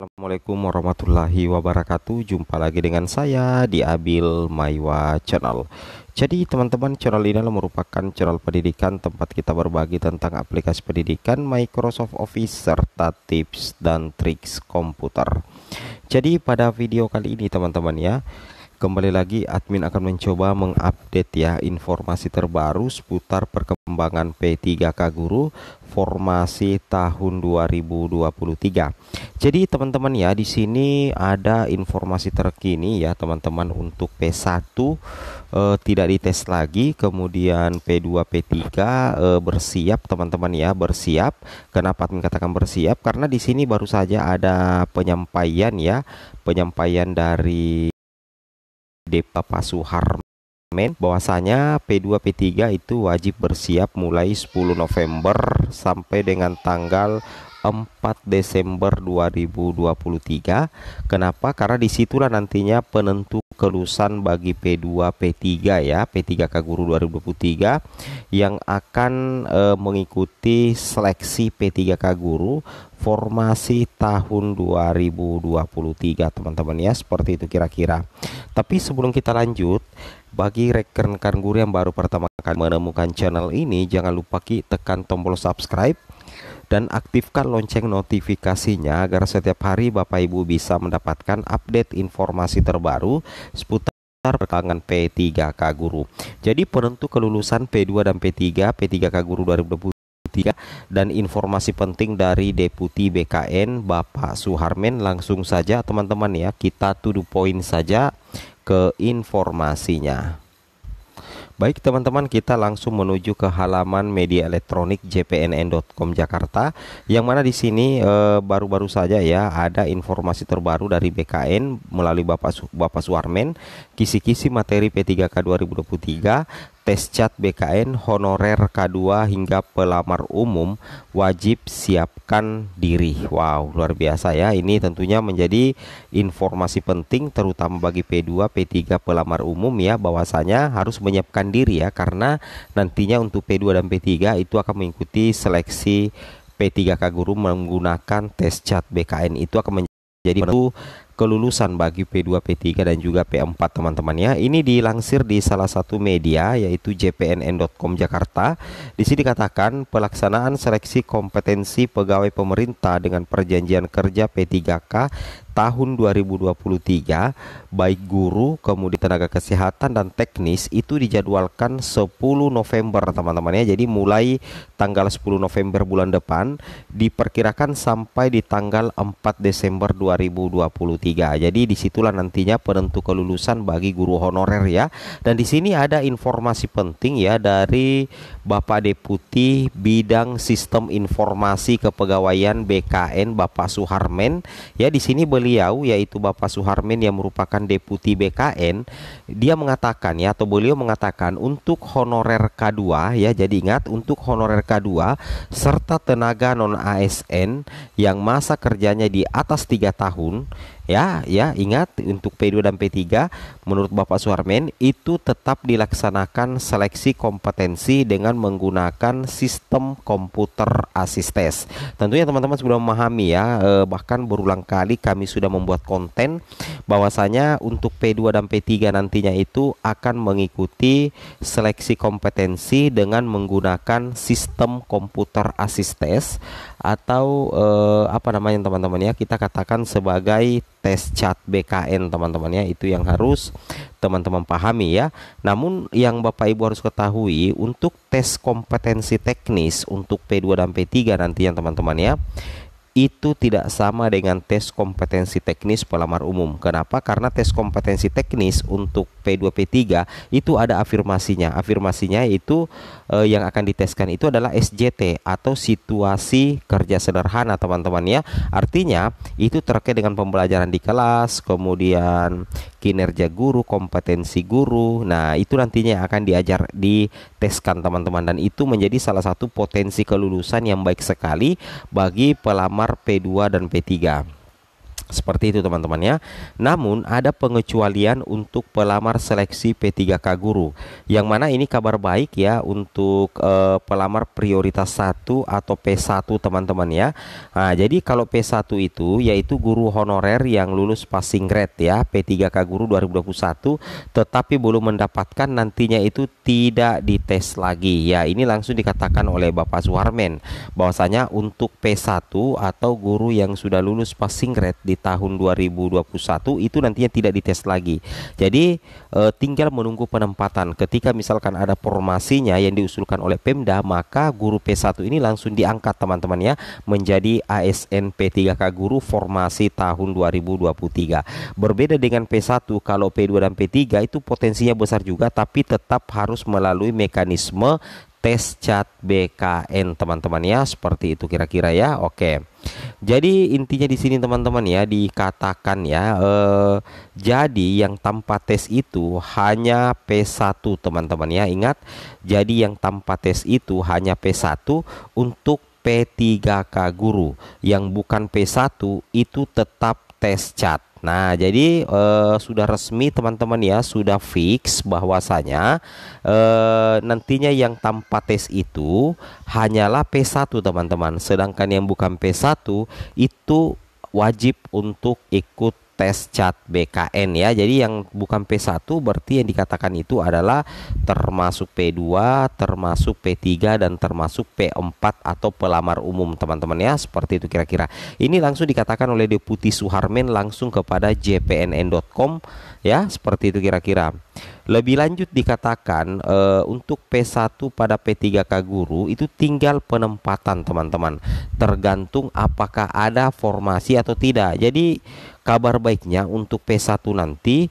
Assalamualaikum warahmatullahi wabarakatuh. Jumpa lagi dengan saya di Abil Maiwa Channel. Jadi teman-teman, channel ini adalah merupakan channel pendidikan tempat kita berbagi tentang aplikasi pendidikan Microsoft Office serta tips dan triks komputer. Jadi pada video kali ini teman-teman ya, kembali lagi admin akan mencoba mengupdate ya informasi terbaru seputar perkembangan P3K Guru formasi tahun 2023. Jadi teman-teman ya, di sini ada informasi terkini ya teman-teman. Untuk P1 tidak dites lagi, kemudian P2 P3 bersiap teman-teman ya, bersiap. Kenapa admin katakan bersiap? Karena di sini baru saja ada penyampaian ya, penyampaian dari Bapak Suharmen bahwasanya P2 P3 itu wajib bersiap mulai 10 November sampai dengan tanggal 4 Desember 2023. Kenapa? Karena disitulah nantinya penentu kelulusan bagi P2 P3 ya, P3K Guru 2023 yang akan mengikuti seleksi P3K Guru formasi tahun 2023 teman-teman ya, seperti itu kira-kira. Tapi sebelum kita lanjut, bagi rekan-rekan guru yang baru pertama kali menemukan channel ini, jangan lupa tekan tombol subscribe dan aktifkan lonceng notifikasinya agar setiap hari Bapak Ibu bisa mendapatkan update informasi terbaru seputar perkembangan P3K Guru. Jadi penentu kelulusan P2 dan P3 P3K Guru 2023 dan informasi penting dari Deputi BKN Bapak Suharmen, langsung saja teman-teman ya, kita to the point saja ke informasinya. Baik teman-teman, kita langsung menuju ke halaman media elektronik jpnn.com Jakarta, yang mana di sini baru-baru saja ya ada informasi terbaru dari BKN melalui Bapak Suharmen, kisi-kisi materi P3K 2023, tes cat BKN, honorer K2 hingga pelamar umum wajib siapkan diri. Wow, luar biasa ya. Ini tentunya menjadi informasi penting terutama bagi P2 P3 pelamar umum ya, bahwasanya harus menyiapkan diri ya, karena nantinya untuk P2 dan P3 itu akan mengikuti seleksi P3K Guru menggunakan tes cat BKN. Itu akan menjadi kelulusan bagi P2 P3 dan juga P4 teman-teman ya. Ini dilansir di salah satu media yaitu jpnn.com Jakarta. Di sini dikatakan pelaksanaan seleksi kompetensi pegawai pemerintah dengan perjanjian kerja P3K tahun 2023 baik guru, kemudian tenaga kesehatan dan teknis itu dijadwalkan 10 November teman-teman ya. Jadi mulai tanggal 10 November bulan depan diperkirakan sampai di tanggal 4 Desember 2023. Jadi disitulah nantinya penentu kelulusan bagi guru honorer ya. Dan di sini ada informasi penting ya dari Bapak Deputi Bidang Sistem Informasi Kepegawaian BKN Bapak Suharmen ya. Di sini beliau yaitu Bapak Suharmen yang merupakan Deputi BKN, dia mengatakan ya, atau beliau mengatakan untuk honorer K2 ya. Jadi ingat, untuk honorer K2 serta tenaga non ASN yang masa kerjanya di atas 3 tahun ya, ingat untuk P2 dan P3 menurut Bapak Suharmen itu tetap dilaksanakan seleksi kompetensi dengan menggunakan sistem komputer asistes. Tentunya teman-teman sudah memahami ya, bahkan berulang kali kami sudah membuat konten bahwasanya untuk P2 dan P3 nantinya itu akan mengikuti seleksi kompetensi dengan menggunakan sistem komputer asistes atau apa namanya teman-teman ya, kita katakan sebagai tes cat BKN teman-teman ya. Itu yang harus teman-teman pahami ya. Namun yang Bapak Ibu harus ketahui, untuk tes kompetensi teknis untuk P2 dan P3 nanti yang teman-teman ya, itu tidak sama dengan tes kompetensi teknis pelamar umum. Kenapa? Karena tes kompetensi teknis untuk P2 P3 itu ada afirmasinya. Afirmasinya itu yang akan diteskan itu adalah SJT atau situasi kerja sederhana teman-teman ya. Artinya itu terkait dengan pembelajaran di kelas, kemudian kinerja guru, kompetensi guru. Nah, itu nantinya akan diteskan teman-teman, dan itu menjadi salah satu potensi kelulusan yang baik sekali bagi pelamar P2 dan P3. Seperti itu teman-teman ya. Namun ada pengecualian untuk pelamar seleksi P3K guru. Yang mana ini kabar baik ya untuk pelamar prioritas 1 atau P1 teman-teman ya. Nah, jadi kalau P1 itu yaitu guru honorer yang lulus passing grade ya, P3K guru 2021 tetapi belum mendapatkan nantinya itu tidak dites lagi. Ya, ini langsung dikatakan oleh Bapak Suharmen bahwasanya untuk P1 atau guru yang sudah lulus passing grade di tahun 2021 itu nantinya tidak dites lagi. Jadi tinggal menunggu penempatan. Ketika misalkan ada formasinya yang diusulkan oleh Pemda, maka guru P1 ini langsung diangkat teman-teman ya menjadi ASN P3K guru formasi tahun 2023. Berbeda dengan P1, kalau P2 dan P3 itu potensinya besar juga tapi tetap harus melalui mekanisme tes CAT BKN teman-teman ya, seperti itu kira-kira ya. Oke. Jadi intinya di sini teman-teman ya dikatakan ya jadi yang tanpa tes itu hanya P1 teman-teman ya. Ingat, jadi yang tanpa tes itu hanya P1 untuk P3K guru. Yang bukan P1 itu tetap tes CAT. Nah, jadi sudah resmi teman-teman ya, sudah fix bahwasanya nantinya yang tanpa tes itu hanyalah P1 teman-teman. Sedangkan yang bukan P1 itu wajib untuk ikut tes CAT BKN ya. Jadi yang bukan P1 berarti yang dikatakan itu adalah termasuk P2, termasuk P3 dan termasuk P4 atau pelamar umum teman-teman ya. Seperti itu kira-kira. Ini langsung dikatakan oleh Deputi Suharmen langsung kepada jpnn.com ya, seperti itu kira-kira. Lebih lanjut dikatakan untuk P1 pada P3K guru itu tinggal penempatan teman-teman, tergantung apakah ada formasi atau tidak. Jadi kabar baiknya untuk P1 nanti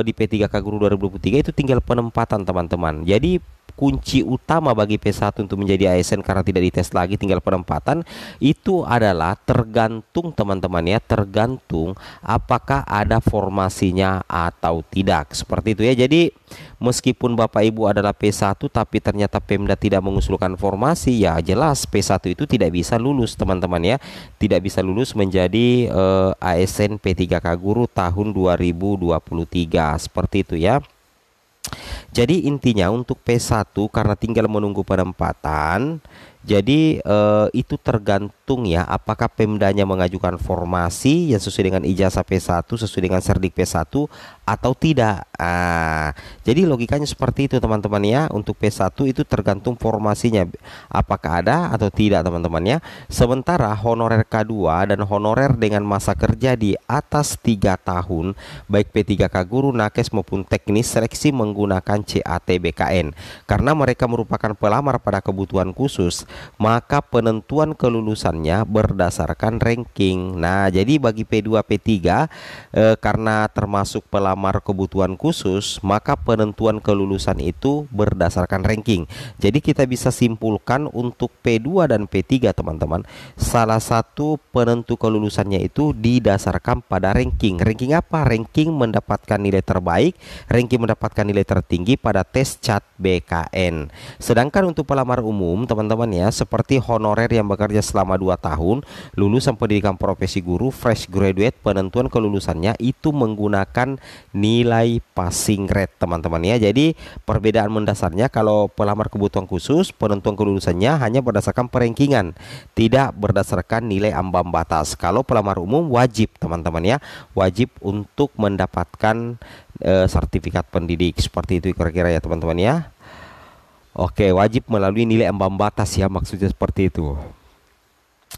di P3K guru 2023 itu tinggal penempatan teman-teman. Jadi kunci utama bagi P1 untuk menjadi ASN karena tidak dites lagi tinggal penempatan itu adalah tergantung teman-teman ya, tergantung apakah ada formasinya atau tidak, seperti itu ya. Jadi meskipun Bapak Ibu adalah P1 tapi ternyata Pemda tidak mengusulkan formasi, ya jelas P1 itu tidak bisa lulus teman-teman ya, tidak bisa lulus menjadi ASN P3K guru tahun 2023, seperti itu ya. Jadi intinya untuk P1 karena tinggal menunggu penempatan, jadi itu tergantung ya apakah Pemdanya mengajukan formasi yang sesuai dengan ijazah P1 sesuai dengan serdik P1 atau tidak. Jadi logikanya seperti itu teman-teman ya. Untuk P1 itu tergantung formasinya apakah ada atau tidak teman-teman ya. Sementara honorer K2 dan honorer dengan masa kerja di atas 3 tahun baik P3K guru, nakes maupun teknis seleksi menggunakan CAT BKN. Karena mereka merupakan pelamar pada kebutuhan khusus, maka penentuan kelulusannya berdasarkan ranking. Nah, jadi bagi P2 P3 karena termasuk pelamar kebutuhan khusus, maka penentuan kelulusan itu berdasarkan ranking. Jadi kita bisa simpulkan untuk P2 dan P3 teman-teman, salah satu penentu kelulusannya itu didasarkan pada ranking. Ranking apa? Ranking mendapatkan nilai terbaik, ranking mendapatkan nilai tertinggi pada tes CAT BKN. Sedangkan untuk pelamar umum teman-teman ya, seperti honorer yang bekerja selama 2 tahun, lulusan pendidikan profesi guru, fresh graduate, penentuan kelulusannya itu menggunakan nilai passing grade teman-teman ya. Jadi perbedaan mendasarnya kalau pelamar kebutuhan khusus penentuan kelulusannya hanya berdasarkan perankingan, tidak berdasarkan nilai ambang batas. Kalau pelamar umum wajib teman-teman ya, wajib untuk mendapatkan sertifikat pendidik, seperti itu kira-kira ya teman-teman ya. Oke, wajib melalui nilai ambang batas ya, maksudnya seperti itu.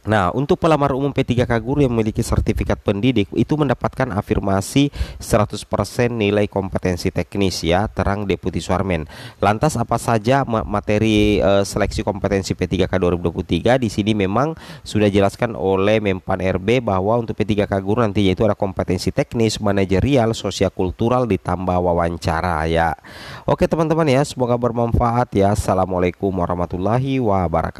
Nah, untuk pelamar umum P3K guru yang memiliki sertifikat pendidik itu mendapatkan afirmasi 100% nilai kompetensi teknis ya, terang Deputi Suharmen. Lantas apa saja materi seleksi kompetensi P3K 2023? Di sini memang sudah dijelaskan oleh Menpan RB bahwa untuk P3K guru nantinya itu ada kompetensi teknis, manajerial, sosial-kultural ditambah wawancara ya. Oke teman-teman ya, semoga bermanfaat ya. Assalamualaikum warahmatullahi wabarakatuh.